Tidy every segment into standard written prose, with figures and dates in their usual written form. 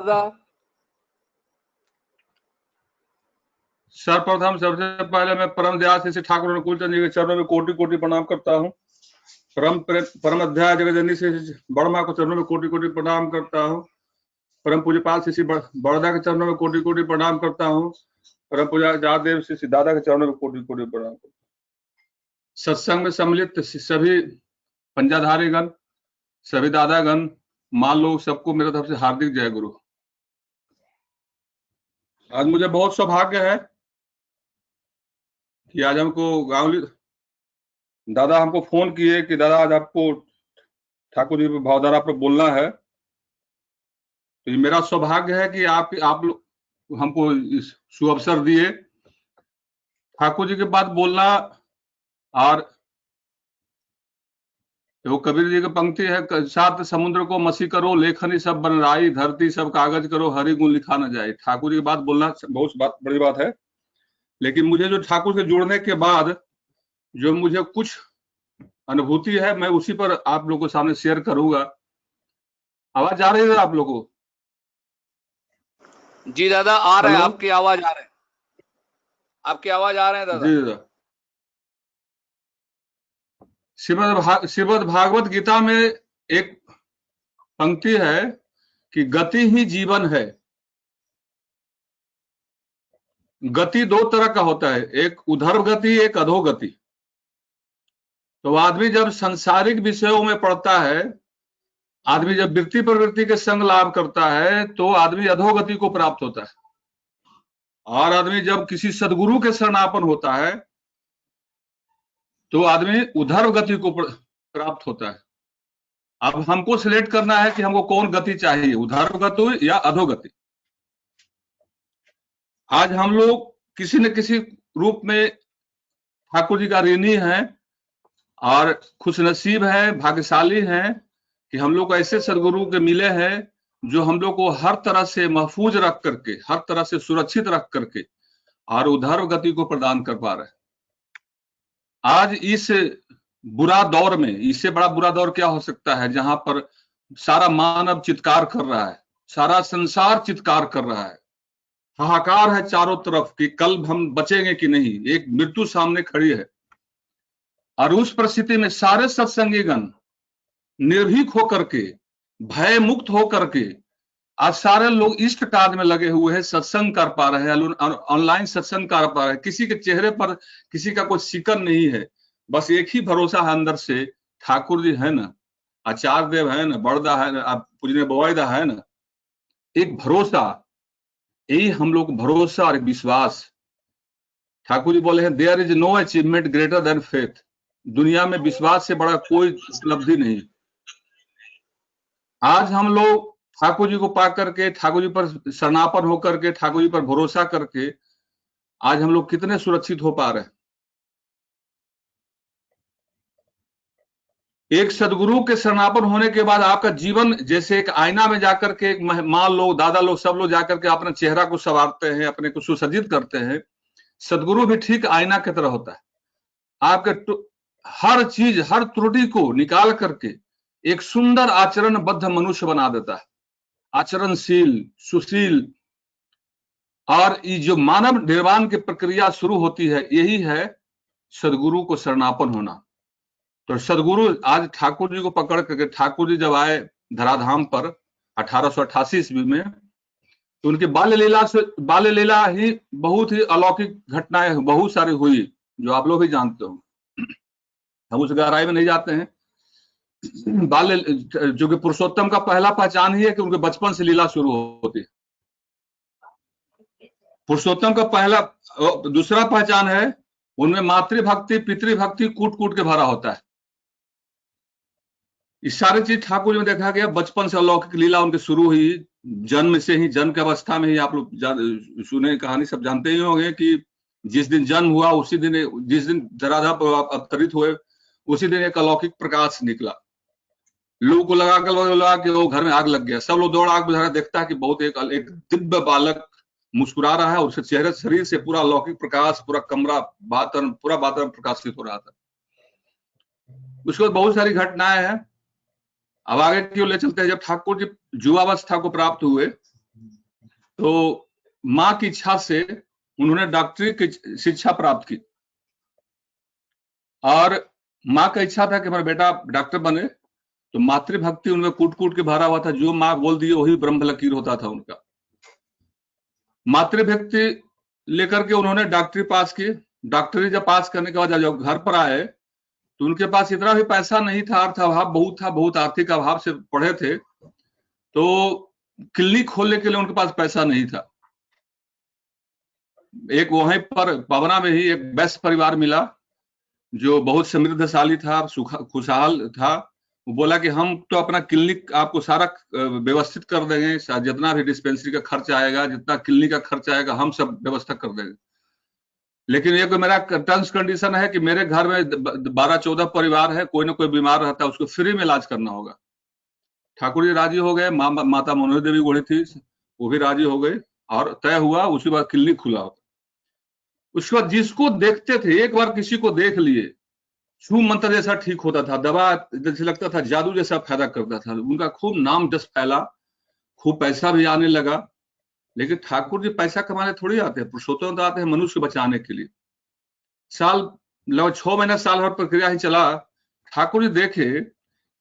दादा। सर्वप्रथम सबसे पहले मैं परम दयाल श्री ठाकुर अनुकूल चंद जी के चरणों में कोटि कोटि प्रणाम करता हूँ। परम अध्याय जगजननी से बड़मा को चरणों में कोटि कोटि प्रणाम करता हूँ। परम पूज्यपाल श्री बड़दा के चरणों में कोटि कोटि प्रणाम करता हूँ। परम पूज्य जादेव श्री दादा के चरणों में कोटि कोटि प्रणाम करता हूँ। सत्संग में सम्मिलित सभी पंजाधारी गण, सभी दादागण, माँ लोग, सबको मेरे तरफ से हार्दिक जय गुरु। आज मुझे बहुत सौभाग्य है कि आज हमको गांवली दादा हमको फोन किए कि दादा आज आपको ठाकुर जी भावधारा पर बोलना है। तो ये मेरा सौभाग्य है कि आप लोग हमको इस सुअवसर दिए ठाकुर जी के बात बोलना। और वो कबीर जी की पंक्ति है, सात समुद्र को मसी करो, लेखनी सब बन राई, धरती सब कागज करो, हरि गुण लिखा न जाए। ठाकुर जी की बात बोलना बहुत बड़ी बात है। लेकिन मुझे जो ठाकुर से जुड़ने के बाद जो मुझे कुछ अनुभूति है, मैं उसी पर आप लोगों के सामने शेयर करूंगा। आवाज आ रही है आप लोगों को? जी दादा आ रहे हैं, आपकी आवाज आ रहे हैं, आपकी आवाज आ रहे हैं दादा। जी दादा। श्रीमद् भागवत गीता में एक पंक्ति है कि गति ही जीवन है। गति दो तरह का होता है, एक उधर्व गति, एक अधोगति। तो आदमी जब सांसारिक विषयों में पड़ता है, आदमी जब वृत्ति प्रवृत्ति के संग लाभ करता है, तो आदमी अधोगति को प्राप्त होता है। और आदमी जब किसी सदगुरु के शरणापन होता है, तो आदमी उधर्व गति को प्राप्त होता है। अब हमको सिलेक्ट करना है कि हमको कौन गति चाहिए, उधर्व गति या अधोगति। आज हम लोग किसी न किसी रूप में ठाकुर जी का ऋणी है और खुशनसीब है, भाग्यशाली है कि हम लोग ऐसे सदगुरु के मिले हैं जो हम लोग को हर तरह से महफूज रख करके, हर तरह से सुरक्षित रख करके और उधर्व गति को प्रदान कर पा रहे हैं। आज इस बुरा दौर में, इससे बड़ा बुरा दौर क्या हो सकता है, जहां पर सारा मानव चित्कार कर रहा है, सारा संसार चित्कार कर रहा है, हाहाकार है चारों तरफ कि कल हम बचेंगे कि नहीं, एक मृत्यु सामने खड़ी है। और उस परिस्थिति में सारे सत्संगीगण निर्भीक होकर के, भय मुक्त होकर के आज सारे लोग इष्ट कार्य में लगे हुए हैं, सत्संग कर पा रहे हैं, ऑनलाइन सत्संग कर पा रहे हैं। किसी के चेहरे पर किसी का कोई शिकन नहीं है, बस एक ही भरोसा है अंदर से, ठाकुर जी है ना, आचार्य देव है ना, बड़दा है ना, पूजनीय बवाईदा है ना, एक भरोसा, यही हम लोग भरोसा और विश्वास। ठाकुर जी बोले हैं, there is no achievement greater than faith. दुनिया में विश्वास से बड़ा कोई उपलब्धि नहीं। आज हम लोग ठाकुर जी को पा करके, ठाकुर जी पर शरणापन होकर के, ठाकुर जी पर भरोसा करके आज हम लोग कितने सुरक्षित हो पा रहे हैं। एक सदगुरु के शरणापन होने के बाद आपका जीवन जैसे एक आईना में जाकर के, एक माँ लोग, दादा लोग, सब लोग जाकर के अपने चेहरा को संवारते हैं, अपने को सुसज्जित करते हैं। सदगुरु भी ठीक आईना की तरह होता है, आपके हर चीज, हर त्रुटि को निकाल करके एक सुंदर आचरणबद्ध मनुष्य बना देता है, आचरणशील, सुशील। और ये जो मानव निर्वाण की प्रक्रिया शुरू होती है, यही है सदगुरु को शरणापन होना। तो सदगुरु आज ठाकुर जी को पकड़ करके, ठाकुर जी जब आए धराधाम पर 1888 ईस्वी में, तो उनकी बाल्य लीला ही बहुत ही अलौकिक घटनाएं बहुत सारी हुई, जो आप लोग भी जानते हो। हम उस गहराई में नहीं जाते हैं। जो कि पुरुषोत्तम का पहला पहचान ही है कि उनके बचपन से लीला शुरू होती है। पुरुषोत्तम का पहला, दूसरा पहचान है उनमें मातृभक्ति, पितृभक्ति कूट कूट के भरा होता है। इस सारी चीज ठाकुर जी में देखा गया। बचपन से अलौकिक लीला उनकी शुरू हुई, जन्म से ही, जन्म की अवस्था में ही। आप लोग सुने कहानी, सब जानते ही होंगे कि जिस दिन जन्म हुआ उसी दिन, जिस दिन धराधाम पर अवतरित हुए, उसी दिन एक अलौकिक प्रकाश निकला। लोगों को लगा कि वो घर में आग लग गया। सब लोग दौड़ आग बुझाना, देखता है कि बहुत एक दिव्य बालक मुस्कुरा रहा है और उसके चेहरे शरीर से पूरा अलौकिक प्रकाश, पूरा कमरा, पूरा वातावरण प्रकाशित हो रहा था। उसके बाद बहुत सारी घटनाएं हैं। अब आगे क्यों ले चलते हैं। जब ठाकुर जी युवावस्था को प्राप्त हुए, तो माँ की इच्छा से उन्होंने डॉक्टरी की शिक्षा प्राप्त की और माँ का इच्छा था कि मेरा बेटा डॉक्टर बने। तो मातृभक्ति उनमें कूट कूट के भरा हुआ था, जो माँ बोल दी वही ब्रह्म लकीर होता था उनका। मातृभक्ति लेकर के उन्होंने डॉक्टरी पास की। डॉक्टरी जब पास करने के बाद जब घर पर आए तो उनके पास इतना भी पैसा नहीं था, अर्थ अभाव बहुत था, बहुत आर्थिक अभाव से पढ़े थे। तो क्लिनिक खोलने के लिए उनके पास पैसा नहीं था। एक वहीं पर पवना में ही एक वैश्य परिवार मिला जो बहुत समृद्धशाली था, खुशहाल था। वो बोला कि हम तो अपना क्लिनिक आपको सारा व्यवस्थित कर देंगे, जितना भी डिस्पेंसरी का खर्च आएगा, जितना क्लिनिक का खर्च आएगा, हम सब व्यवस्था कर देंगे। लेकिन ये कोई मेरा टर्म्स कंडीशन है कि मेरे घर में 12-14 परिवार है, कोई ना कोई बीमार रहता है, उसको फ्री में इलाज करना होगा। ठाकुर जी राजी हो गए, माता मनोहर देवी गोड़ी थी, वो भी राजी हो गए और तय हुआ। उसके बाद क्लिनिक खुला। उसके बाद जिसको देखते थे, एक बार किसी को देख लिए, छू मंत्र जैसा ठीक होता था, दवा जैसे लगता था जादू जैसा फायदा करता था। उनका खूब नाम जस फैला, खूब पैसा भी आने लगा। लेकिन ठाकुर जी पैसा कमाने थोड़ी आते हैं, पुरुषोत्तम तो आते हैं मनुष्य बचाने के लिए। साल लगभग 6 महीना साल भर प्रक्रिया ही चला। ठाकुर जी देखे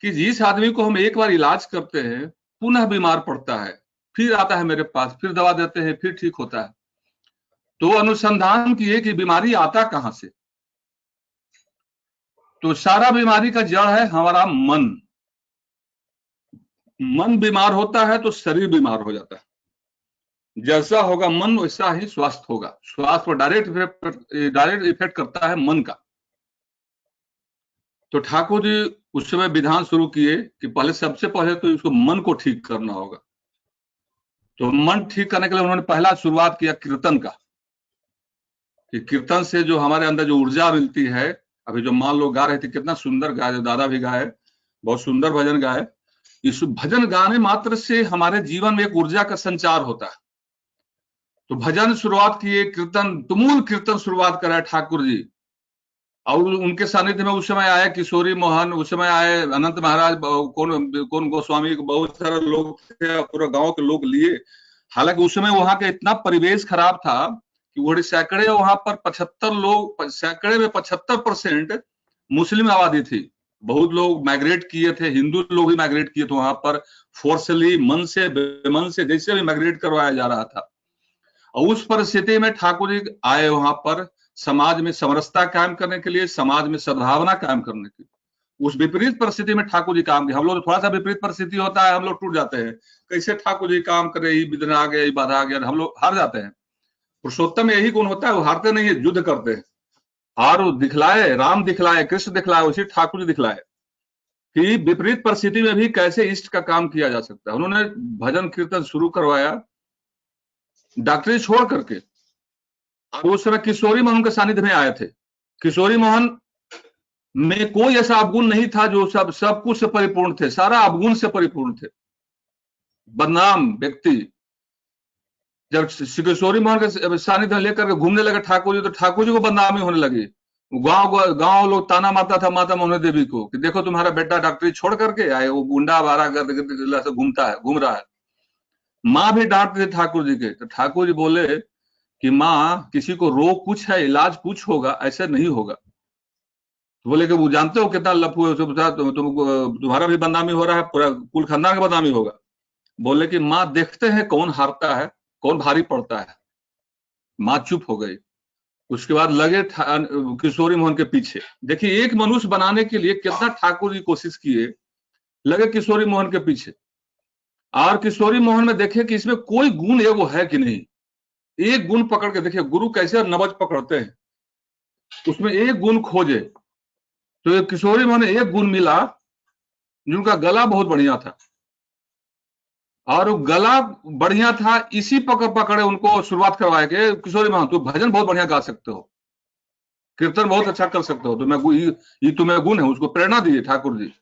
कि जिस आदमी को हम एक बार इलाज करते हैं, पुनः बीमार पड़ता है, फिर आता है मेरे पास, फिर दवा देते हैं, फिर ठीक होता है। तो अनुसंधान किए कि बीमारी आता कहां से। तो सारा बीमारी का जड़ है हमारा मन। मन बीमार होता है तो शरीर बीमार हो जाता है। जैसा होगा मन वैसा ही स्वास्थ्य होगा। स्वास्थ्य पर डायरेक्ट इफेक्ट करता है मन का। तो ठाकुर जी उस समय विधान शुरू किए कि पहले, सबसे पहले तो इसको मन को ठीक करना होगा। तो मन ठीक करने के लिए उन्होंने पहला शुरुआत किया कीर्तन का, कि कीर्तन से जो हमारे अंदर जो ऊर्जा मिलती है। अभी जो मान लो गा रहे थे, कितना सुंदर गाए, जो दादा भी गाए, बहुत सुंदर भजन गाए। इस भजन गाने मात्र से हमारे जीवन में एक ऊर्जा का संचार होता है। तो भजन शुरुआत किए, कीर्तन, तुमुल कीर्तन शुरुआत कराए ठाकुर जी। और उनके सानिध्य में उस समय आए किशोरी मोहन, उस समय आए अनंत महाराज, कौन गोस्वामी, बहुत सारे लोग थे, पूरे गांव के लोग लिए। हालांकि उस समय वहां का इतना परिवेश खराब था कि वो सैकड़े, वहां पर 75 लोग, सैकड़े में 75% मुस्लिम आबादी थी। बहुत लोग माइग्रेट किए थे, हिंदू लोग भी माइग्रेट किए थे वहां पर, फोर्सली, मन से बेमन से, जैसे भी माइग्रेट करवाया जा रहा था। और उस परिस्थिति में ठाकुर जी आए वहां पर समाज में समरसता कायम करने के लिए, समाज में सद्भावना कायम करने के लिए। उस विपरीत परिस्थिति में ठाकुर जी काम किए। हम लोग थोड़ा सा विपरीत परिस्थिति होता है, हम लोग टूट जाते हैं, कैसे ठाकुर जी काम करे, ये विघ्न आ गया, ये बाधा आ गया, हम लोग हार जाते हैं। पुरुषोत्तम में यही गुण होता है, वो हारते नहीं है, युद्ध करते हैं। और वो दिखलाए, राम दिखलाए, कृष्ण दिखलाए, उसी ठाकुर जी दिखलाए कि विपरीत परिस्थिति में भी कैसे इष्ट का काम किया जा सकता है। उन्होंने भजन कीर्तन शुरू करवाया डॉक्टरी छोड़ करके। और उस समय किशोरी मोहन के सानिध्य में आए थे। किशोरी मोहन में कोई ऐसा अवगुण नहीं था, जो सब कुछ से परिपूर्ण थे, सारा अवगुण से परिपूर्ण थे। बदनाम व्यक्ति जब किशोरी मोहन के सानिध्य लेकर के घूमने लगे ठाकुर जी, तो ठाकुर जी को बदनामी होने लगी। गांव गांव लोग ताना मारता था माता मोहन देवी को कि देखो तुम्हारा बेटा डॉक्टरी छोड़ करके आए, वो गुंडा बारा कर घूमता है, घूम रहा है। माँ भी डांटते थे ठाकुर जी के। तो ठाकुर जी बोले कि माँ, किसी को रोग कुछ है, इलाज कुछ होगा, ऐसा नहीं होगा। तो बोले कि वो जानते हो कितना लफू है, तुम्हारा भी बदनामी हो रहा है, पूरा कुल खानदान का बदनामी होगा। बोले कि माँ, देखते हैं कौन हारता है, कौन भारी पड़ता है। माँ चुप हो गई। उसके बाद लगे किशोरी मोहन के पीछे। देखिए, एक मनुष्य बनाने के लिए कितना ठाकुर जी कोशिश किए, लगे किशोरी मोहन के पीछे। और किशोरी मोहन में देखे कि इसमें कोई गुण एगो है कि नहीं। एक गुण पकड़ के देखिए, गुरु कैसे नबज पकड़ते हैं, उसमें एक गुण खोजे। तो ये किशोरी मोहन में एक गुण मिला, जिनका गला बहुत बढ़िया था। और वो गला बढ़िया था, इसी पकड़े उनको शुरुआत करवाए कि किशोरी मोहन, तू भजन बहुत बढ़िया गा सकते हो, कीर्तन बहुत अच्छा कर सकते हो, ये तुम्हें गुण है। उसको प्रेरणा दिए ठाकुर जी।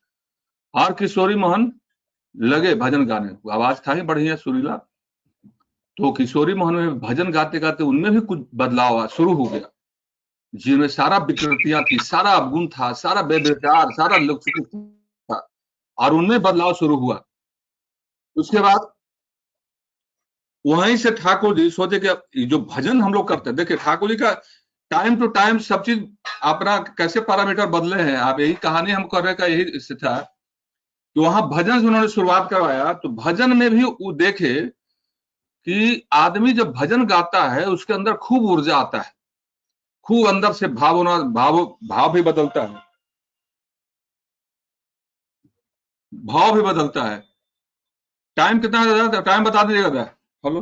और किशोरी मोहन लगे भजन गाने, आवाज था ही बढ़िया, सुरीला। तो किशोरी मोहन में भजन गाते गाते उनमें भी कुछ बदलाव शुरू हो गया, जिनमें सारा विकृतियां थी, सारा अवगुण था, सारा व्यभिचार, सारा लुप्त था, और उनमें बदलाव शुरू हुआ। उसके बाद वहीं से ठाकुर जी सोचे कि जो भजन हम लोग करते हैं, देखिए ठाकुर जी का टाइम टू टाइम सब चीज अपना कैसे पैरामीटर बदले हैं। आप यही कहानी हम कर रहे का यही इससे था कि वहां भजन से उन्होंने शुरुआत करवाया, तो भजन में भी वो देखे कि आदमी जब भजन गाता है उसके अंदर खूब ऊर्जा आता है, खूब अंदर से भाव भी बदलता है, भाव भी बदलता है। टाइम कितना है? टाइम बता दीजिएगा। हेलो,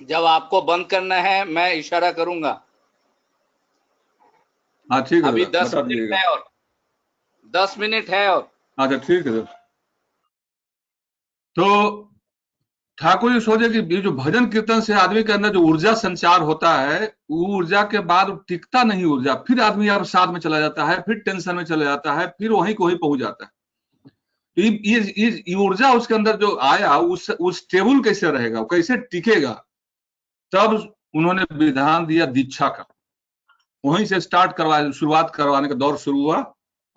जब आपको बंद करना है मैं इशारा करूंगा। हाँ ठीक है अभी दादा, बता 10 मिनट दीजिएगा। है और 10 मिनट है और अच्छा ठीक है दादा। तो ठाकुर जी सोचे कि ये जो भजन कीर्तन से आदमी के अंदर जो ऊर्जा संचार होता है, वो ऊर्जा के बाद टिकता नहीं ऊर्जा, फिर आदमी अब साथ में चला जाता है, फिर टेंशन में चला जाता है, फिर वहीं को वहीं पहुंच जाता है। तो ये ऊर्जा उसके अंदर जो आया, उस स्टेबल कैसे रहेगा, कैसे टिकेगा? तब उन्होंने विधान दिया दीक्षा का। वहीं से स्टार्ट करवा शुरुआत करवाने का दौर शुरू हुआ।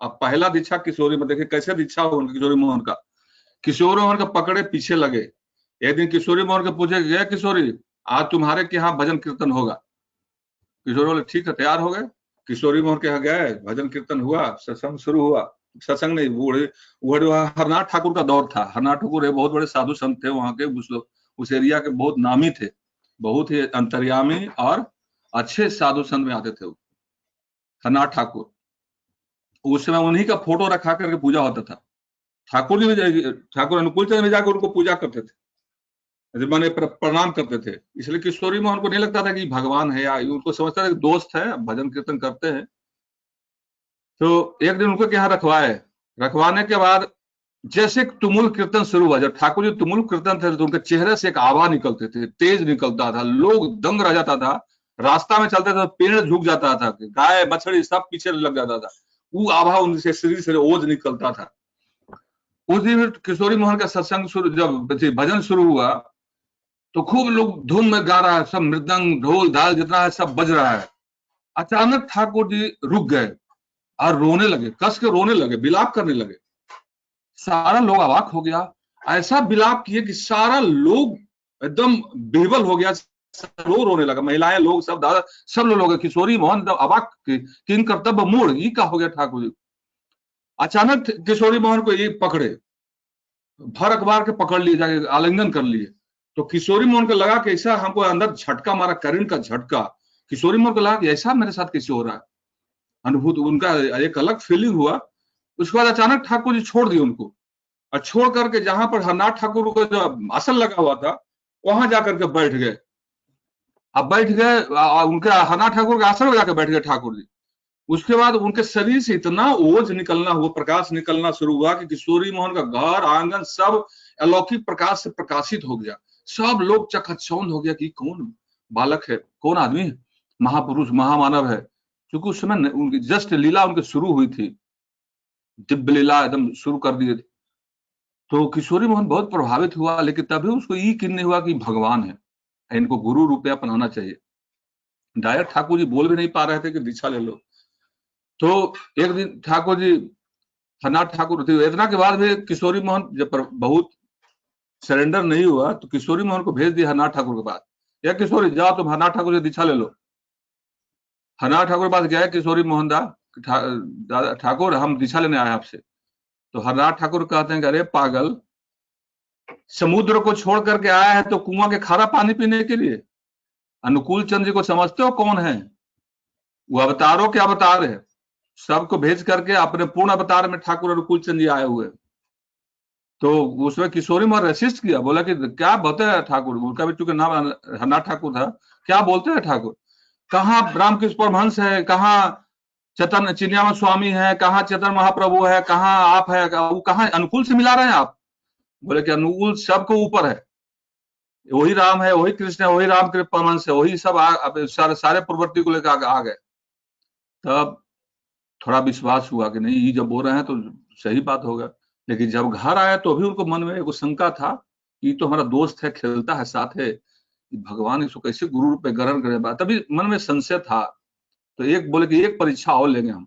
अब पहला दीक्षा किशोरी में देखिए कैसे दीक्षा हुआ किशोरी मोहन का। किशोरी मोहन का पकड़े पीछे लगे। एक दिन किशोरी मोहन के पूछे, गया किशोरी आज तुम्हारे के यहाँ भजन कीर्तन होगा? किशोरी बोले ठीक है, तैयार हो गए। किशोरी मोहन के यहाँ गए, भजन कीर्तन हुआ, सत्संग शुरू हुआ। सत्संग नहीं, वो हरनाथ ठाकुर का दौर था। हरनाथ ठाकुर बहुत बड़े साधु संत थे वहां के, उस एरिया के बहुत नामी थे, बहुत ही अंतर्यामी और अच्छे साधु संत में आते थे वो हरनाथ ठाकुर। उस समय उन्हीं का फोटो रखा करके पूजा होता था। ठाकुर जी भी, ठाकुर अनुकूल चंद्र भी जाकर उनको पूजा करते थे, माने प्रणाम करते थे। इसलिए किशोरी मोहन को नहीं लगता था कि भगवान है, या उनको समझता था कि दोस्त है, भजन कीर्तन करते हैं। तो एक दिन उनको यहाँ रखवाए। रखवाने के बाद जैसे तुमुल कीर्तन शुरू हुआ, जब ठाकुर जी तुमुल कीर्तन थे तो उनके चेहरे से एक आवा निकलते थे, तेज निकलता था, लोग दंग रह जाता था। रास्ता में चलते थे पेड़ झुक जाता था, गाय बछड़ी सब पीछे लग जाता था। वो आभा उनसे शरीर से ओज निकलता था। उस दिन किशोरी मोहन का सत्संग शुरू, जब भजन शुरू हुआ तो खूब लोग धुन में गा रहा है, सब मृदंग ढोल धाल जितना है सब बज रहा है। अचानक ठाकुर जी रुक गए और रोने लगे, कस के रोने लगे, विलाप करने लगे। सारा लोग अवाक हो गया। ऐसा विलाप किए कि सारा लोग एकदम बेहबल हो गया, सब लोग रोने लगा, महिलाएं लोग सब, दादा सब लोग। किशोरी मोहन अवाक कि इन कर्तव्य मूड ये क्या हो गया ठाकुर जी। अचानक किशोरी मोहन को ये पकड़े, भर अखबार के पकड़ लिए, जाके आलिंगन कर लिए। तो किशोरी मोहन को लगा कि ऐसा हमको अंदर झटका मारा, करंट का झटका। किशोरी मोहन को लगा कि ऐसा मेरे साथ कैसे हो रहा है, अनुभूत उनका एक अलग फीलिंग हुआ। उसके बाद अचानक ठाकुर जी छोड़ दिए उनको, और छोड़ करके जहां पर हरनाथ ठाकुर को जो आसन लगा हुआ था वहां जाकर के बैठ गए। अब बैठ गए, उनके हरनाथ ठाकुर के आसन में जाकर बैठ गए ठाकुर जी। उसके बाद उनके शरीर से इतना ओज निकलना हुआ, प्रकाश निकलना शुरू हुआ कि किशोरी मोहन का घर आंगन सब अलौकिक प्रकाश से प्रकाशित हो गया। सब लोग चकचौंध हो गया कि कौन बालक है, कौन आदमी है, महापुरुष महामानव है। क्योंकि उस समय उनकी जस्ट लीला उनकी शुरू हुई थी, दिव्य लीला एकदम शुरू कर दिए थे। तो किशोरी मोहन बहुत प्रभावित हुआ, लेकिन तभी उसको ये किन नहीं हुआ कि भगवान है, इनको गुरु रूपे अपनाना चाहिए। डायरेक्ट ठाकुर जी बोल भी नहीं पा रहे थे कि दीक्षा ले लो। तो एक दिन ठाकुर जी, हरनाथ ठाकुर थे, वेदना के बाद भी किशोरी मोहन जब बहुत सरेंडर नहीं हुआ तो किशोरी मोहन को भेज दिया हरनाथ ठाकुर के पास। या किशोरी जाओ तुम हरनाथ ठाकुर से दीक्षा ले लो। हरनाथ ठाकुर के पास गया किशोरी मोहन दादा ठाकुर हम दीक्षा लेने आए आपसे। तो हरनाथ ठाकुर कहते हैं कि अरे पागल, समुद्र को छोड़ करके आया है तो कुआं के खारा पानी पीने के लिए? अनुकूल चंद्र जी को समझते हो कौन है? वो अवतारों के अवतार है, सबको भेज करके अपने पूर्ण अवतार में ठाकुर अनुकूल चंद्र जी आए हुए। तो उसमें किशोरी मोहन रेसिस्ट किया, बोला कि क्या बोलते हैं ठाकुर, उनका भी चूंकि नाम हरनाथ ठाकुर था, क्या बोलते हैं ठाकुर, कहाँ रामकृष्ण परमहंस है, कहाँ चैतन्य चिन्याम स्वामी है, कहाँ चैतन्य महाप्रभु है, कहाँ आप है, वो कहाँ अनुकूल से मिला रहे हैं आप? बोले कि अनुकूल सबको ऊपर है, वही राम है, वही कृष्ण है, वही राम कृष्ण परमहंस है, वही सब सारे प्रवृत्ति को लेकर आ गए। तब थोड़ा विश्वास हुआ कि नहीं, ये जब बोल रहे हैं तो सही बात होगा। लेकिन जब घर आया तो भी उनको मन में एक शंका था, ये तो हमारा दोस्त है, खेलता है साथ है, भगवान इसको कैसे गुरु रूप में ग्रहण करे, तभी मन में संशय था। तो एक बोले कि एक परीक्षा और लेंगे हम।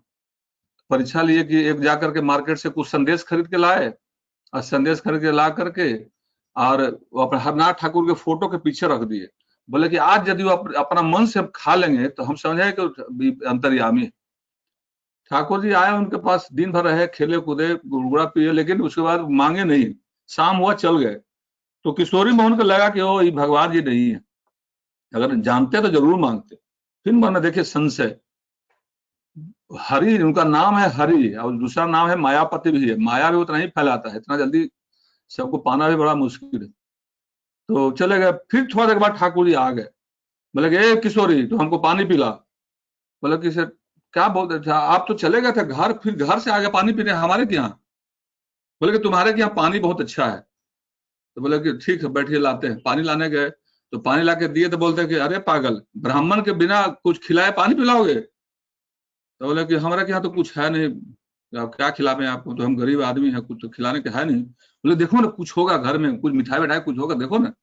परीक्षा लिए कि एक जाकर के मार्केट से कुछ संदेश खरीद के लाए, और संदेश खरीद के ला करके और वो अपने हरनाथ ठाकुर के फोटो के पीछे रख दिए। बोले कि आज यदि वो अपना मन से खा लेंगे तो हम समझे कि अंतर्यामी है। ठाकुर जी आए, उनके पास दिन भर रहे, खेले कूदे, गुड़गुड़ा पिए, लेकिन उसके बाद मांगे नहीं। शाम हुआ, चल गए। तो किशोरी मोहन को लगा कि ओ ये भगवान जी नहीं है, अगर जानते तो जरूर मांगते। फिर मैंने देखे संशय, हरि उनका नाम है, हरि, और दूसरा नाम है मायापति भी है। माया भी उतना ही फैलाता है, इतना जल्दी सबको पाना भी बड़ा मुश्किल है। तो चले गए। फिर थोड़ा देर बाद ठाकुर जी आ गए। बोले कि ए किशोरी, तो हमको पानी पिला। बोले कि सर क्या बोलते थे आप, तो चले गए थे घर, फिर घर से आगे पानी पीने हमारे के यहाँ। बोले कि तुम्हारे के यहाँ पानी बहुत अच्छा है। तो बोले कि ठीक है, बैठिए, लाते हैं। पानी लाने गए तो पानी ला के दिए, तो बोलते कि अरे पागल, ब्राह्मण के बिना कुछ खिलाए पानी पिलाओगे? तो बोले कि हमारे के यहाँ तो कुछ है नहीं, आप क्या खिलावे आपको, तो हम गरीब आदमी हैं, कुछ तो खिलाने के है नहीं। बोले देखो ना, कुछ होगा घर में, कुछ मिठाई विठाई कुछ होगा, देखो ना।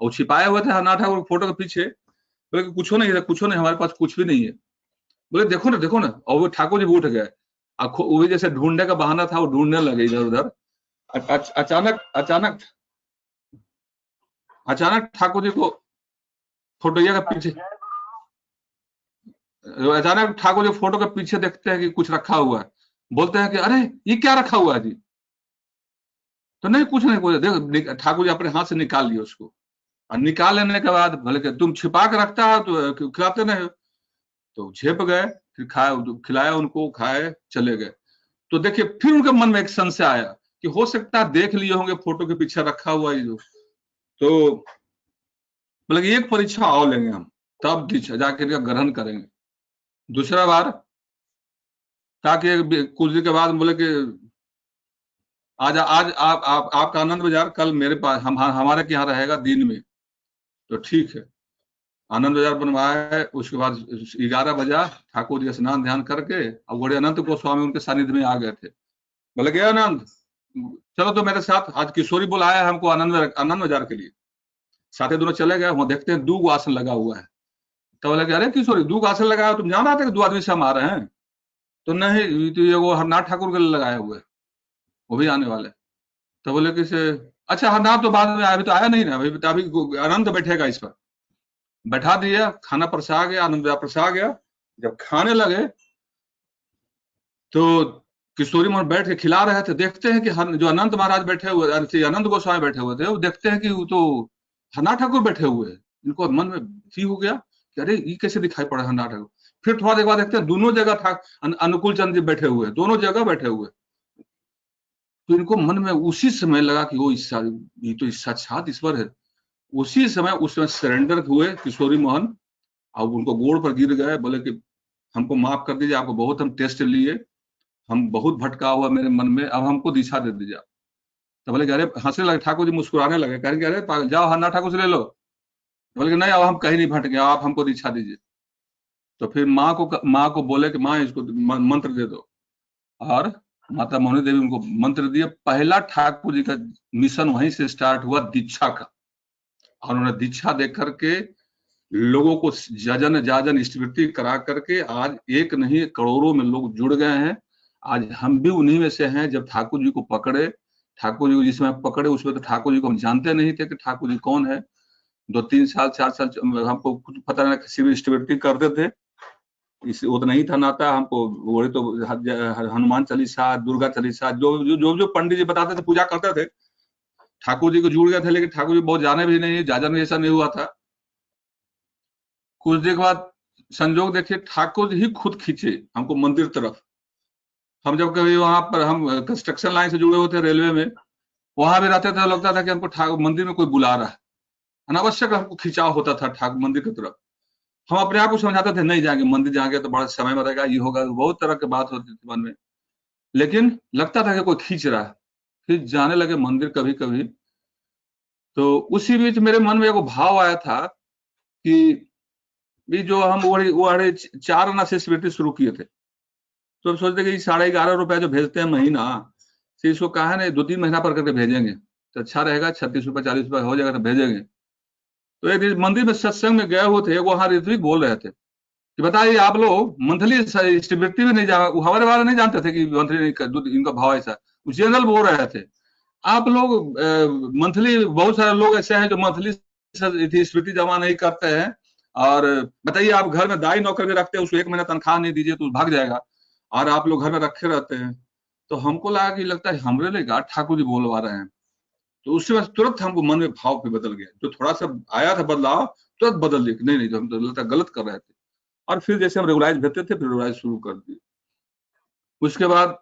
और छिपाए हुए थे हरनाथ ठाकुर फोटो के पीछे। बोले कि कुछ नहीं है, कुछ नहीं, हमारे पास कुछ भी नहीं है। बोले देखो ना, देखो ना। और वो ठाकुर जी उठ गए। वो भी जैसे ढूंढने का बहाना था, वो ढूंढने लगे इधर उधर। अचानक अचानक अचानक ठाकुर जी को फोटोइया के पीछे, अचानक ठाकुर जी फोटो के पीछे देखते हैं कि कुछ रखा हुआ है। बोलते हैं कि अरे ये क्या रखा हुआ है जी? तो नहीं, कुछ नहीं, कुछ देख, ठाकुर जी अपने हाथ से निकाल लिए उसको। और निकाल लेने के बाद बोले कि तुम छिपा के रखता है तो खिलाते नहीं हो। तो छिप गए, फिर खाए, खिलाया उनको, खाए, चले गए। तो देखिए, फिर उनके मन में एक संशय आया कि हो सकता है देख लिए होंगे फोटो के पीछे रखा हुआ है जो। तो बोले कि एक परीक्षा और लेंगे हम, तब जाके इनका ग्रहण करेंगे दूसरा बार। ताकि कुछ दिन के बाद बोले कि आज आज आप आपका आनंद बाजार कल मेरे पास, हमारे के यहाँ रहेगा दिन में। तो ठीक है, आनंद बाजार बनवाया है। उसके बाद 11 बजा, ठाकुर जी स्नान ध्यान करके, अब बड़े अनंत गोस्वामी उनके सानिध्य में आ गए थे। बोले गया आनंद, चलो तो मेरे साथ, आज किशोरी बुलाया है हमको आनंद बाजार के लिए। साथे दोनों चले गए। वहां देखते हैं 2 आसन लगा हुआ है। तो बोले कि अरे किशोरी, 2 आसन लगाया, तुम जान रहा था कि 2 आदमी से हम आ रहे हैं? तो नहीं, तो ये वो हरनाथ ठाकुर के लिए लगाए हुए, वो भी आने वाले। तो बोले कि से अच्छा, हरनाथ तो बाद में, अभी तो आया नहीं ना, अभी आनंद बैठेगा इस पर। बैठा दिया, खाना परसा गया, आनंद परसा गया। जब खाने लगे तो किशोरी मोहन बैठ के खिला रहे थे। देखते हैं कि जो अनंत महाराज बैठे हुए, अनंत गोस्वामी बैठे हुए थे, वो देखते हैं कि वो तो हरनाथ ठाकुर बैठे हुए हैं। इनको मन में ठीक हो गया कि अरे ये कैसे दिखाई पड़ा हरनाथ ठाकुर। फिर थोड़ा देर बाद देखते हैं दोनों जगह था, अनुकूल चंद जी बैठे हुए, दोनों जगह बैठे हुए। तो इनको मन में उसी समय लगा कि वो ये तो साक्षात ईश्वर है। उसी समय सरेंडर हुए किशोरी मोहन, और उनको गोड़ पर गिर गए। बोले कि हमको माफ कर दीजिए, आपको बहुत हम टेस्ट लिए, हम बहुत भटका हुआ मेरे मन में, अब हमको दिशा दे दीजिए। तो बोले कि अरे, हंसने लगे ठाकुर जी, मुस्कुराने लगे, कहेंगे अरे पागल, जाओ हरनाथ ठाकुर से ले लो। बोले कि नहीं, अब हम कहीं नहीं भटके, आप हमको दिशा दीजिए। तो फिर माँ को बोले कि माँ इसको मंत्र दे दो। और माता मोहनी देवी उनको मंत्र दिए। पहला ठाकुर जी का मिशन वहीं से स्टार्ट हुआ, दीक्षा का। और उन्होंने दीक्षा दे करके लोगों को जाजन जाजन इष्टवृत्ति करा करके आज एक नहीं करोड़ों में लोग जुड़ गए हैं। आज हम भी उन्हीं में से हैं। जब ठाकुर जी को पकड़े, ठाकुर जी को जिस समय पकड़े, उसमें तो ठाकुर जी को हम जानते नहीं थे कि ठाकुर जी कौन है। 2-3 साल 4 साल हमको खुद पता नहीं, किसी भी इष्टवृत्ति करते थे, इस वो तो नहीं था नाता हमको। वो तो हनुमान चालीसा, दुर्गा चालीसा, जो पंडित जी बताते थे, पूजा करते थे। ठाकुर जी को जुड़ गए थे, लेकिन ठाकुर जी बहुत जाने भी नहीं, जाजन जैसा नहीं हुआ था। कुछ देर बाद संजोग देखिए, ठाकुर जी ही खुद खींचे हमको मंदिर तरफ। हम जब कभी वहां पर, हम कंस्ट्रक्शन लाइन से जुड़े हुए थे रेलवे में, वहां भी रहते थे, लगता था कि हमको ठाकुर मंदिर में कोई बुला रहा है। अनावश्यक हमको खिंचाव होता था ठाकुर मंदिर की तरफ। हम अपने आप को समझाते थे नहीं जाएंगे मंदिर, जाएंगे तो बड़ा समय मरेगा, ये होगा, बहुत तरह की बात होती थी मन में। लेकिन लगता था कि कोई खींच रहा है। फिर जाने लगे मंदिर कभी कभी। तो उसी बीच मेरे मन में एक भाव आया था कि भी जो हम वो 4 आना से स्मृति शुरू किए थे। तो हम सोचते कि 11.5 रुपया जो भेजते हैं महीना, तो इसको कहा है ना 2-3 महीना पर करके भेजेंगे तो अच्छा रहेगा, 36 रुपया 40 रुपया हो जाएगा तो भेजेंगे। तो एक दिन मंदिर में सत्संग में गए हुए थे, वहां ऋत्विक बोल रहे थे कि बताइए आप लोग मंथली स्मृति में नहीं जा, हमारे बारे नहीं जानते थे कि मंथली इनका भाव ऐसा, जनरल बोल रहे थे। आप लोग मंथली, बहुत सारे लोग ऐसे हैं जो मंथली स्मृति जमा नहीं करते हैं। और बताइए, आप घर में दाई नौकर भी रखते हैं, उसको 1 महीना तनख्वाह नहीं दीजिए तो भाग जाएगा, और आप लोग घर में रखे रहते हैं। तो हमको लगा कि लगता है हमरे लिए ठाकुर जी बोलवा रहे हैं। तो उसके बाद तुरंत हमको मन में भाव पे बदल गया, जो थोड़ा सा आया था बदलाव तुरंत बदल दिया कि नहीं नहीं, हम तो लगता गलत कर रहे थे। और फिर जैसे हम रेगुलाइज भेजते थे, फिर रेगुलाइज शुरू कर दिए। उसके बाद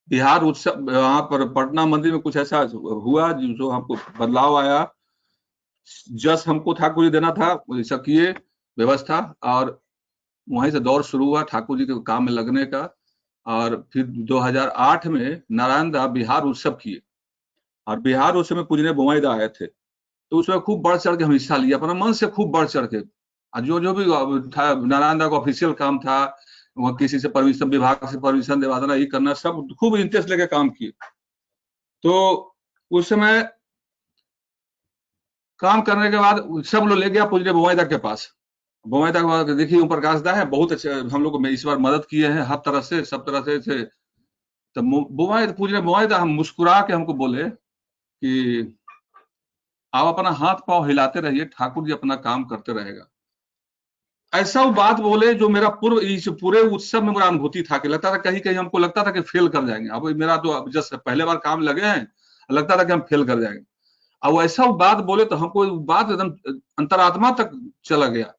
बिहार उत्सव, वहां पर पटना मंदिर में कुछ ऐसा हुआ जो हमको बदलाव आया। जस हमको ठाकुर जी देना था, ऐसा किए व्यवस्था, और वहीं से दौर शुरू हुआ ठाकुर जी के काम में लगने का। और फिर 2008 में नारायण दास बिहार उत्सव किए, और बिहार उत्सव में पूजने बुमाईदा आए थे। तो उसमें खूब बढ़ चढ़ के हम हिस्सा लिया, अपना मन से खूब बढ़ चढ़ के। जो जो भी था, नारायण दास का ऑफिशियल काम था, वह किसी से परमिशन, विभाग से परमिशन दिवा देना, ये करना, सब खूब इंटरेस्ट लेके काम किए। तो उस समय काम करने के बाद सब लोग ले गया पूजने बुमाईदा के पास। बुमाईदा के पास देखिए ओम प्रकाश दा है, बहुत अच्छे हम लोग को इस बार मदद किए हैं हर तरह से, सब तरह से। तो बुमाईदा, पूजने बुमाईदा हम मुस्कुरा के हमको बोले कि आप अपना हाथ पांव हिलाते रहिए, ठाकुर जी अपना काम करते रहेगा। ऐसा वो बात बोले जो मेरा पूर्व इस पूरे उत्सव में मेरा अनुभूति था कि लगता था कहीं कहीं हमको लगता था कि फेल कर जाएंगे। अब मेरा तो अब जस्ट पहले बार काम लगे हैं, लगता था कि हम फेल कर जाएंगे। अब ऐसा वो बात बोले तो हमको बात एकदम अंतरात्मा तक चला गया,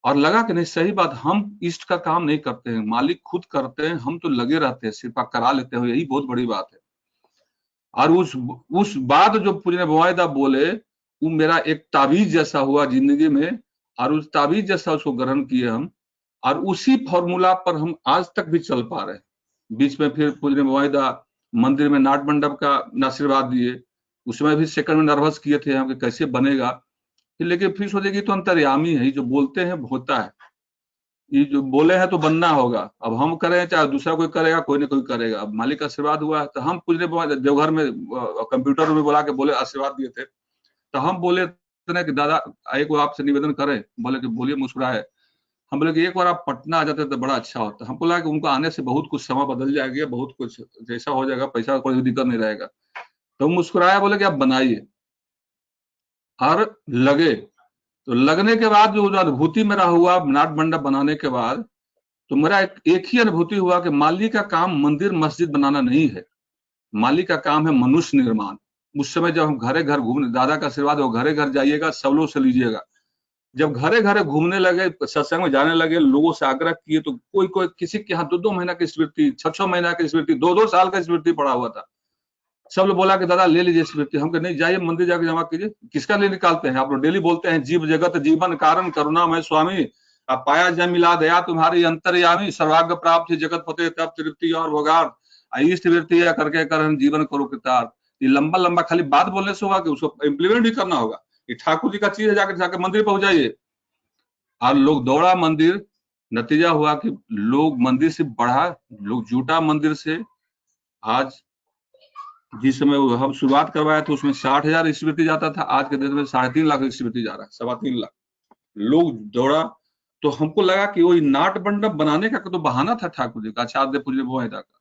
और लगा कि नहीं सही बात, हम इष्ट का काम नहीं करते हैं, मालिक खुद करते हैं, हम तो लगे रहते हैं, सिर्फ आप करा लेते हो, यही बहुत बड़ी बात है। और उस बात जो पूजने बुमाईदा बोले, वो मेरा एक ताबीज जैसा हुआ जिंदगी में, और उस ताबीज जैसा उसको ग्रहण किए हम, और उसी फॉर्मूला पर हम आज तक भी चल पा रहे हैं। बीच में फिर पूजने बुमाईदा मंदिर में नाट मंडप का आशीर्वाद दिए, उसमें भी सेकंड में नर्वस किए थे हम कि कैसे बनेगा, फिर लेकिन फिर सोचे कि तो अंतर्यामी है, जो बोलते हैं होता है, ये जो बोले हैं तो बनना होगा। अब हम करें चाहे दूसरा कोई करेगा, कोई ना कोई करेगा। अब मालिक का आशीर्वाद हुआ है, तो हम पूजने देवघर में कंप्यूटर में बुला के बोले, आशीर्वाद दिए थे। तो हम बोले कि दादा एक बार आपसे निवेदन करें, बोले कि बोलिए, मुस्कुराए। हम बोले कि एक बार आप पटना आ जाते तो बड़ा अच्छा होता। हमको लगा कि उनको आने से बहुत कुछ समय बदल जाएगा, बहुत कुछ जैसा हो जाएगा, पैसा का कोई दिक्कत नहीं रहेगा। तो मुस्कुराया, बोले कि आप बनाइए, और लगे। तो लगने के बाद जो अनुभूति मेरा हुआ नाट मंडप बनाने के बाद, तो मेरा एक ही अनुभूति हुआ कि माली का काम मंदिर मस्जिद बनाना नहीं है, माली का काम है मनुष्य निर्माण। उस समय जब हम घरे घर घूमने, दादा का आशीर्वाद हो, घरे घर जाइएगा, सब लोग से लीजिएगा। जब घरे घरे घूमने लगे, सत्संग में जाने लगे, लोगों से आग्रह किए, तो कोई कोई किसी के यहाँ 2-2 महीना की स्मृति, 6-6 महीना की स्मृति, 2-2 साल का स्मृति पड़ा हुआ था। सब लोग बोला कि दादा ले लीजिए स्मृति। हम कहे नहीं, जाइए मंदिर जाकर जमा कीजिए। किसका लिए निकालते हैं? आप लोग डेली बोलते हैं जीव जगत जीवन कारण करुणा मैं स्वामी, अब पाया जय मिला दया तुम्हारी अंतर्यामी, सर्वाग्र प्राप्त जगत फतेह तब तृप्ति और भोगार्थ, इष्ट वृत्ति करके कर जीवन करो कृतार्थ। ये लंबा लंबा खाली बात बोलने से होगा कि उसको इम्प्लीमेंट भी करना होगा। ये ठाकुर जी का चीज है, जाकर जाकर मंदिर पहुंच जाइए। और लोग दौड़ा मंदिर, नतीजा हुआ कि लोग मंदिर से बढ़ा, लोग जुटा मंदिर से। आज जिस समय हम शुरुआत करवाया तो उसमें 60,000 स्मृति जाता था, आज के दिन में 3.5 लाख स्मृति जा रहा है, 3.25 लाख लोग दौड़ा। तो हमको लगा कि वही नाट मंडप बनाने का तो बहाना था ठाकुर जी का, आचार्य पूज्य बुमाईदा का,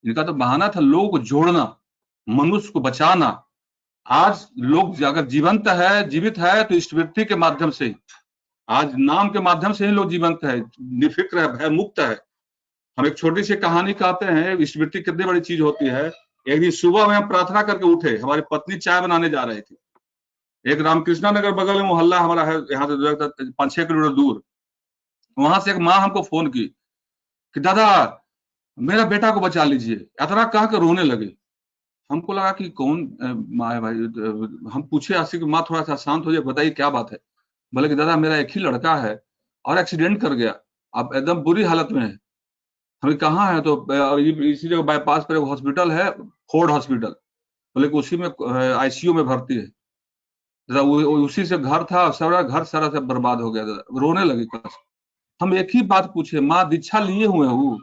इनका तो बहाना था लोगों को जोड़ना, मनुष्य को बचाना। आज लोग अगर जीवंत है, जीवित है, तो स्मृति के माध्यम से ही, आज नाम के माध्यम से ही लोग जीवंत है, निफिक्र है, भय मुक्त है। हम एक छोटी सी कहानी कहते हैं, स्मृति कितनी बड़ी चीज होती है। एक दिन सुबह में हम प्रार्थना करके उठे, हमारी पत्नी चाय बनाने जा रही थी। एक रामकृष्णा नगर बगल में मोहल्ला हमारा है, यहाँ से 5-6 किलोमीटर दूर। वहां से एक माँ हमको फोन की कि दादा मेरा बेटा को बचा लीजिए, इतना कह के रोने लगे। हमको लगा कि कौन माँ है भाई। हम पूछे आशी की माँ थोड़ा सा शांत हो जाए, बताइए क्या बात है। बोले कि दादा मेरा एक ही लड़का है और एक्सीडेंट कर गया, अब एकदम बुरी हालत में है। हमें कहाँ है? तो इसी जगह बाईपास पर एक हॉस्पिटल है, फोर्ड हॉस्पिटल। बोले कि उसी में आईसीयू में भर्ती है। दादा उसी से घर था, सारा घर सारा से बर्बाद हो गया। दादा रोने लगे कसम। हम एक ही बात पूछे, माँ दीक्षा लिए हुए हो?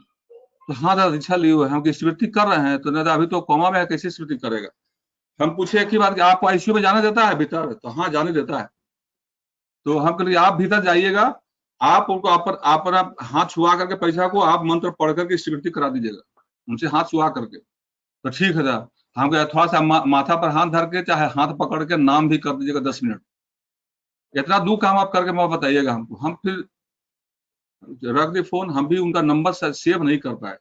तो हाँ दादा दीक्षा लिए हुए हैं। हम स्मृति कर रहे हैं। तो दादा अभी तो कोमा में है, कैसे स्मृति करेगा? हम पूछे एक ही बात कि आपको आईसीयू में जाने देता है भीतर? तो हाँ जाने देता है। तो हम कहें आप भीतर जाइएगा, आप उनको अपना हाथ छुआ करके पैसा को आप मंत्र पढ़ करके स्मृति करा दीजिएगा, उनसे हाथ छुआ करके। तो ठीक है दादा। हम कहे थोड़ा सा माथा पर हाथ धर के चाहे हाथ पकड़ के नाम भी कर दीजिएगा 10 मिनट, इतना दू काम आप करके मैं बताइएगा हमको। हम फिर रख दी फोन, हम भी उनका नंबर सेव नहीं कर पाए।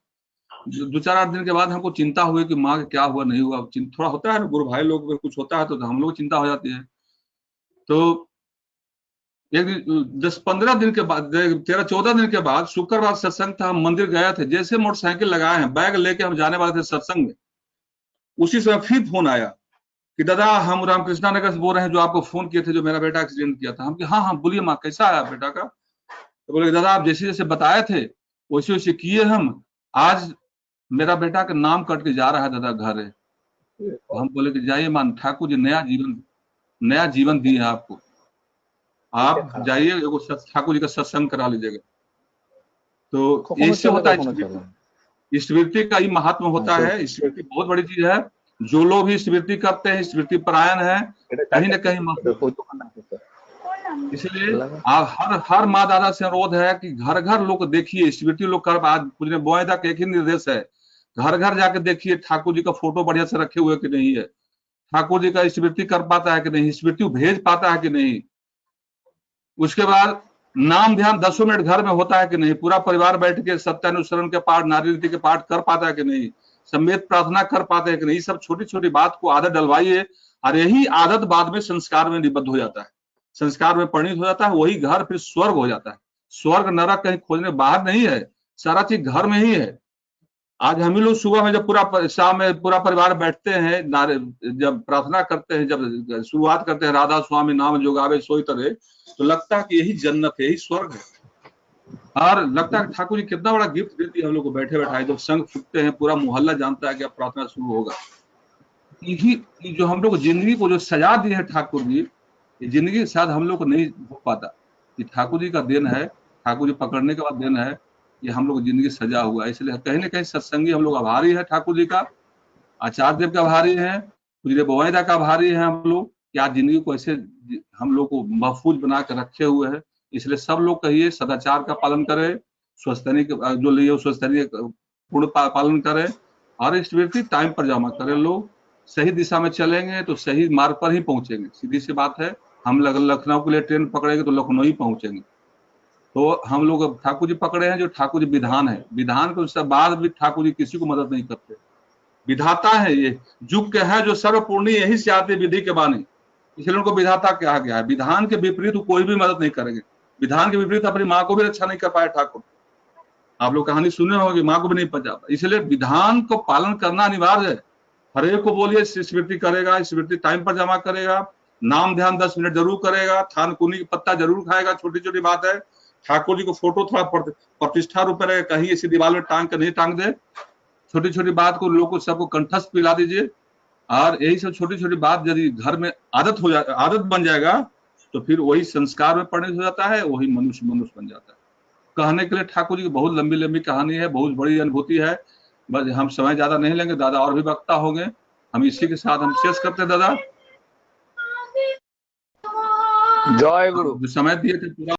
2-4-8 दिन के बाद हमको चिंता हुई कि माँ क्या हुआ नहीं हुआ, थोड़ा होता है ना, गुरु भाई लोग कुछ होता है तो हम लोग चिंता हो जाती है। तो एक 10-15 दिन के बाद, 13-14 दिन के बाद शुक्रवार सत्संग था, हम मंदिर गए थे, जैसे मोटरसाइकिल लगाए हैं, बैग लेके हम जाने वाले थे सत्संग में, उसी समय फिर फोन आया कि दादा हम रामकृष्णा नगर से बोल रहे हैं, जो आपको फोन किए थे, जो मेरा बेटा एक्सीडेंट किया था। हम कि हाँ हाँ बोलिए माँ, कैसा है बेटा का? तो बोले दादा आप जैसे जैसे बताए थे वैसे वैसे किए हम, आज मेरा बेटा का नाम कट के जा रहा है दादा घर है। तो हम बोले कि जाइए मान, ठाकुर जी नया जीवन दिए आपको, आप जाइए ठाकुर जी का सत्संग करा लीजिएगा। तो इससे होता है, स्मृति का ही महात्म होता है। स्मृति बहुत बड़ी चीज है। जो लोग भी स्मृति करते हैं, स्मृति परायण है, कहीं ना कहीं। इसलिए हर माँ दादा से अनुरोध है कि घर घर लोग देखिए स्मृति लोग कर। आज पूजने बोएदा के एक ही निर्देश है, घर घर जाके देखिए ठाकुर जी का फोटो बढ़िया से रखे हुए कि नहीं है, ठाकुर जी का स्मृति कर पाता है कि नहीं, स्मृति भेज पाता है कि नहीं। उसके बाद नाम ध्यान 10 मिनट घर में होता है कि नहीं, पूरा परिवार बैठ के सत्यानुसरण के पाठ, नारी रीति के पाठ कर पाता है कि नहीं, समेत प्रार्थना कर पाते हैं कि नहीं। सब छोटी छोटी बात को आदत डलवाइए, और यही आदत बाद में संस्कार में निबद्ध हो जाता है, संस्कार में परिणित हो जाता है। वही घर फिर स्वर्ग हो जाता है। स्वर्ग नरक कहीं खोजने बाहर नहीं है, सारा चीज घर में ही है। आज हम ही लोग सुबह में जब पूरा शाम में पूरा परिवार बैठते हैं, जब प्रार्थना करते हैं, जब शुरुआत करते हैं राधा स्वामी नाम जोगावे सोई तरह, तो लगता है कि यही जन्नत है, यही स्वर्ग है। और लगता है ठाकुर जी कितना बड़ा गिफ्ट देती है हम लोग को बैठे बैठाए। जब संग फूकते हैं पूरा मोहल्ला जानता है कि अब प्रार्थना शुरू होगा। यही जो हम लोग जिंदगी को जो सजा दी है ठाकुर जी, ये जिंदगी शायद हम लोग को नहीं हो पाता। ये ठाकुर जी का देन है, ठाकुर जी पकड़ने के बाद देन है, ये हम लोग जिंदगी सजा हुआ है। इसलिए कहीं ना कहीं सत्संगी हम लोग आभारी है ठाकुर जी का, आचार्य देव का आभारी है, पूज्य बोएदा का आभारी है हम लोग, कि आज जिंदगी को ऐसे हम लोग को महफूज बना कर रखे हुए हैं। इसलिए सब लोग कहिए सदाचार का पालन करें, स्वस्थनी जो लिए स्वस्थनी पूर्ण पालन करें, और इस व्यक्ति टाइम पर जमा करें। लोग सही दिशा में चलेंगे तो सही मार्ग पर ही पहुंचेंगे, सीधी सी बात है। हम लखनऊ के लिए ट्रेन पकड़ेंगे तो लखनऊ ही पहुंचेंगे। तो हम लोग ठाकुर जी पकड़े हैं, जो ठाकुर जी विधान है, विधान के उसके बाद भी ठाकुर जी किसी को मदद नहीं करते। विधाता है, ये युग के है जो सर्वपूर्णी, यही से आते विधि के बानी, इसलिए उनको विधाता कहा गया है। विधान के विपरीत कोई भी मदद नहीं करेंगे। विधान के विपरीत अपनी माँ को भी रक्षा नहीं कर पाए ठाकुर, आप लोग कहानी सुने होंगे, माँ को भी नहीं पहुंचा। इसलिए विधान को पालन करना अनिवार्य है। हर एक को बोलिए स्मृति करेगा, स्मृति टाइम पर जमा करेगा, नाम ध्यान 10 मिनट जरूर करेगा, थान कुनी की पत्ता जरूर खाएगा, छोटी छोटी बात है। ठाकुर जी को फोटो थोड़ा प्रतिष्ठा रूप में कहीं ऐसी दीवार में टांग कर नहीं टांग दे, छोटी छोटी बात को लोगों को सबको कंठस्थ पिला दीजिए। और यही सब छोटी छोटी बात यदि घर में आदत बन जाएगा तो फिर वही संस्कार में परिणत हो जाता है, वही मनुष्य बन जाता है। कहने के लिए ठाकुर जी की बहुत लंबी लंबी कहानी है, बहुत बड़ी अनुभूति है। बस हम समय ज्यादा नहीं लेंगे, दादा और भी वक्ता होंगे। हम इसी के साथ हम शेष करते हैं दादा। जय गुरु। जो समय दिए थे पूरा